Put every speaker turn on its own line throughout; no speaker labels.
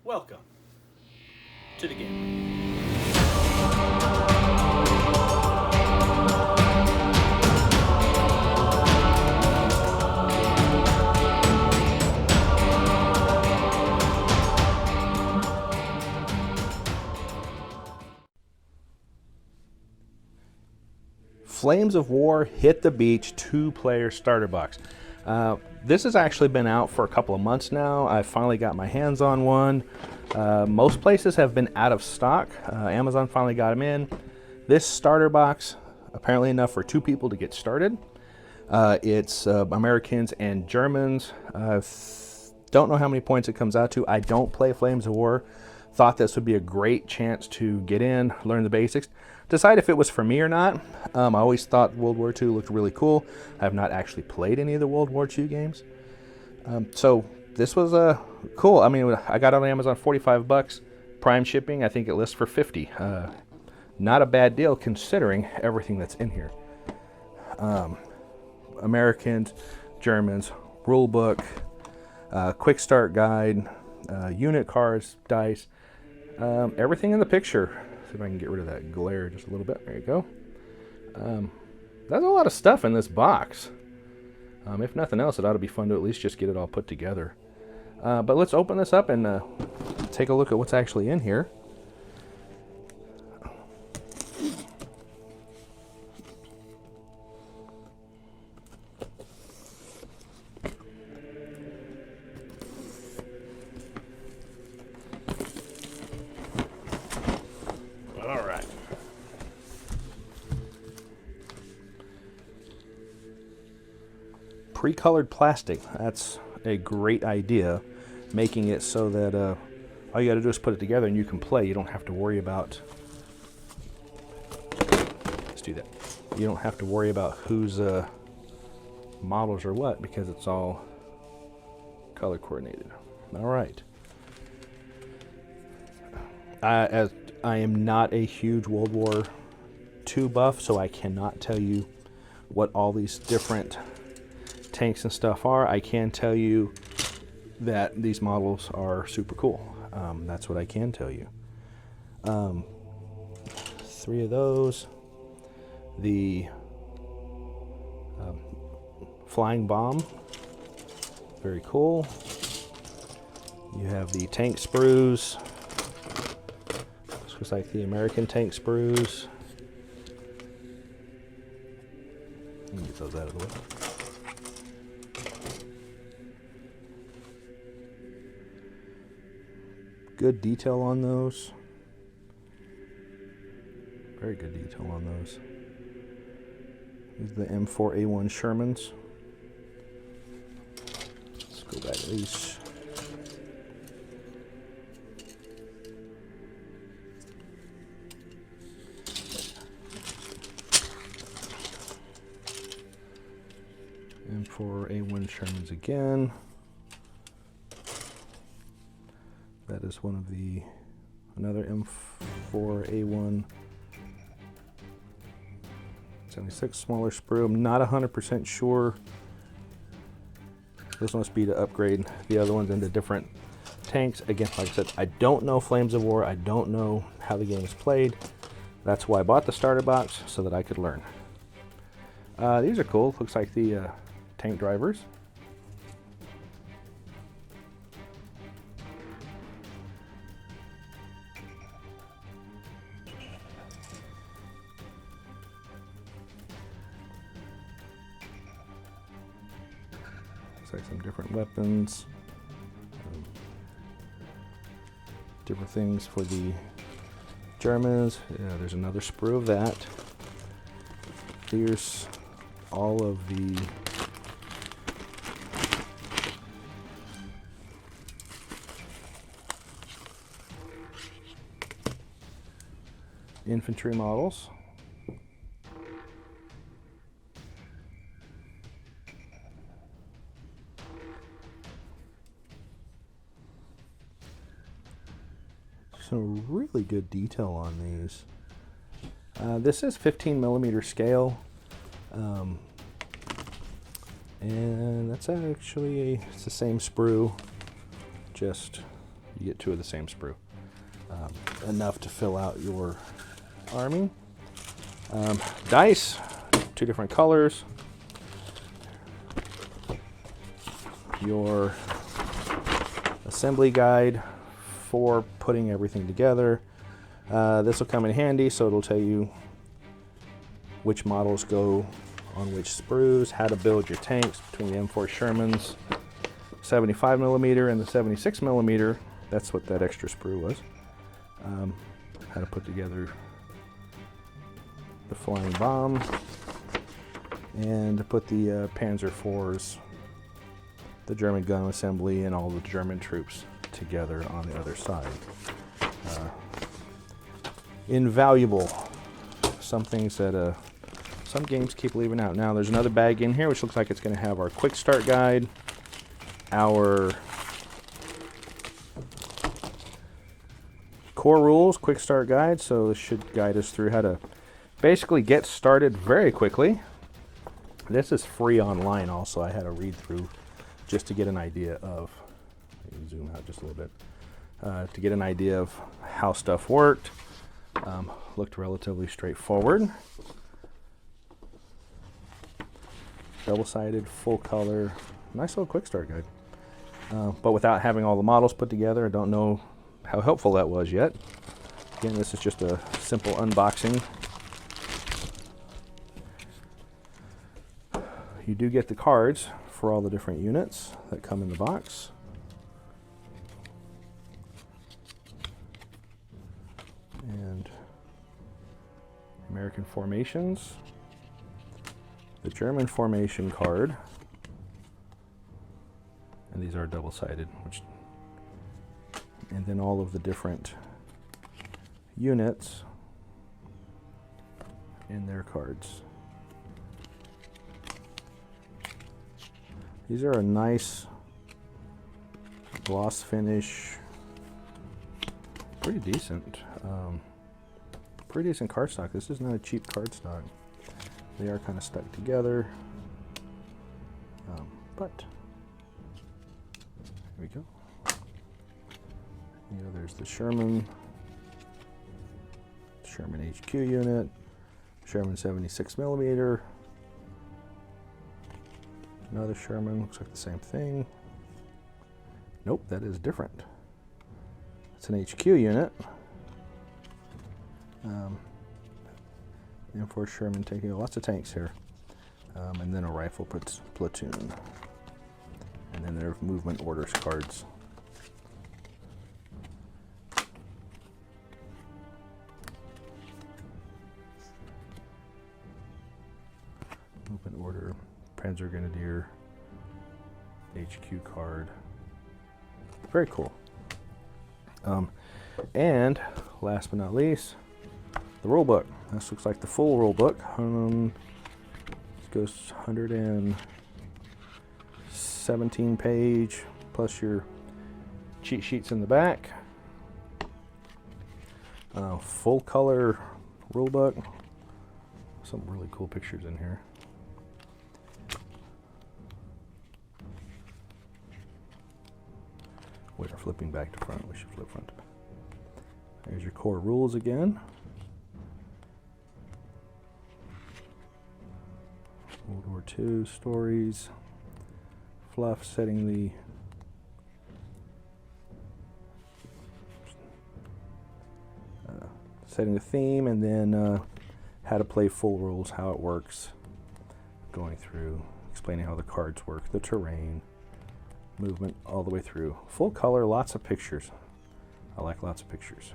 Welcome to the game.
Flames of War Hit the Beach 2-player starter box. This has actually been out for a couple of months now. I finally got my hands on one. Most places have been out of stock. Amazon finally got them in. This starter box, apparently enough for 2 people to get started. It's Americans and Germans. Don't know how many points it comes out to. I don't play Flames of War. Thought this would be a great chance to get in, learn the basics, decide if it was for me or not. I always thought World War II looked really cool. I have not actually played any of the World War II games. So this was cool. I mean, I got it on Amazon, 45 bucks. Prime shipping, I think it lists for 50. Not a bad deal considering everything that's in here. Americans, Germans, rule book, quick start guide, unit cards, dice, everything in the picture. See if I can get rid of that glare just a little bit. There you go. That's a lot of stuff in this box. If nothing else, it ought to be fun to at least just get it all put together. But let's open this up and take a look at what's actually in here. All right. Pre-colored plastic. That's a great idea. Making it so that all you got to do is put it together and you can play. You don't have to worry about. Let's do that. You don't have to worry about whose models or what because it's all color coordinated. All right. As I am not a huge World War II buff, so I cannot tell you what all these different tanks and stuff are. I can tell you that these models are super cool. That's what I can tell you. 3 of those. The flying bomb, very cool. You have the tank sprues. This looks like the American tank sprues. Let me get those out of the way. Good detail on those. Very good detail on those. These are the M4A1 Shermans. Let's go back to these. M4A1 Shermans again. That is one of another M4A1 76 smaller sprue. I'm not 100% sure. This must be to upgrade the other ones into different tanks. Again, like I said, I don't know Flames of War. I don't know how the game is played. That's why I bought the starter box, so that I could learn. These are cool. Looks like the tank drivers. Looks like some different weapons, different things for the Germans. Yeah, there's another sprue of that. Here's all of the infantry models. Some really good detail on these. This is 15 millimeter scale. And that's actually it's the same sprue, just You get 2 of the same sprue. Enough to fill out your army. Dice, 2 different colors. Your assembly guide for putting everything together. This will come in handy, so it'll tell you which models go on which sprues, how to build your tanks between the M4 Shermans 75mm and the 76mm. That's what that extra sprue was. How to put together the flying bomb, and to put the Panzer IVs, the German gun assembly, and all the German troops together on the other side. Invaluable. Some things that some games keep leaving out. Now there's another bag in here which looks like it's going to have our quick start guide, our core rules quick start guide, so this should guide us through how to basically get started very quickly. This is free online also. I had a read through just to get an idea of, zoom out just a little bit, to get an idea of how stuff worked. Looked relatively straightforward. Double-sided, full color, nice little quick start guide. But without having all the models put together, I don't know how helpful that was yet. Again, this is just a simple unboxing. You do get the cards for all the different units that come in the box. And American formations. The German formation card. And these are double-sided, and then all of the different units in their cards. These are a nice gloss finish, pretty decent cardstock. This is not a cheap cardstock. They are kind of stuck together, but here we go. There's the Sherman HQ unit, Sherman 76mm. Another Sherman, looks like the same thing. Nope, that is different. It's an HQ unit. M4 Sherman taking lots of tanks here. And then a rifle platoon. And then their movement orders cards. Movement order, Panzer Grenadier, HQ card. Very cool. And last but not least, the rule book. This looks like the full rule book. This goes 117 page plus your cheat sheets in the back. Full color rule book. Some really cool pictures in here. We are flipping back to front. We should flip front to back. There's your core rules again. World War II stories. Fluff setting the theme, and then how to play full rules, how it works, going through, explaining how the cards work, the terrain, movement, all the way through. Full color, lots of pictures. I like lots of pictures.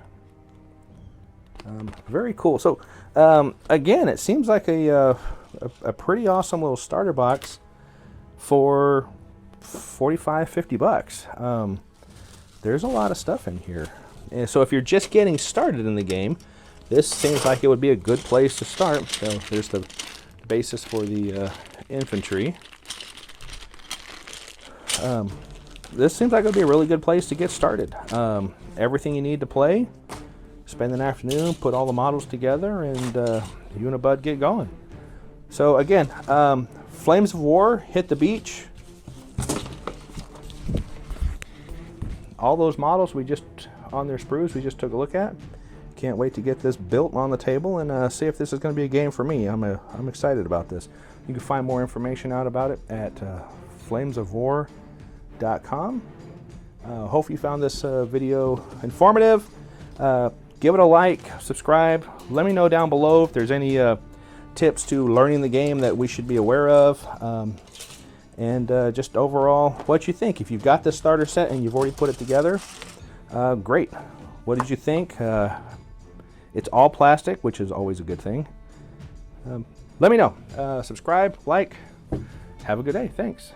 Very cool. So again, it seems like a pretty awesome little starter box for $45-50. There's a lot of stuff in here. And so if you're just getting started in the game, this seems like it would be a good place to start. So there's the basis for the infantry. This seems like it would be a really good place to get started. Everything you need to play, spend an afternoon, put all the models together, and you and a bud get going. So again, Flames of War, Hit the Beach. all those models we just on their sprues we just took a look at. Can't wait to get this built on the table and see if this is going to be a game for me. I'm excited about this. You can find more information out about it at flamesofwar.com. Hope you found this video informative. Give it a like, subscribe. Let me know down below if there's any tips to learning the game that we should be aware of. And just overall, what you think. If you've got this starter set and you've already put it together, great. What did you think? It's all plastic, which is always a good thing. Let me know. Subscribe, like. Have a good day. Thanks.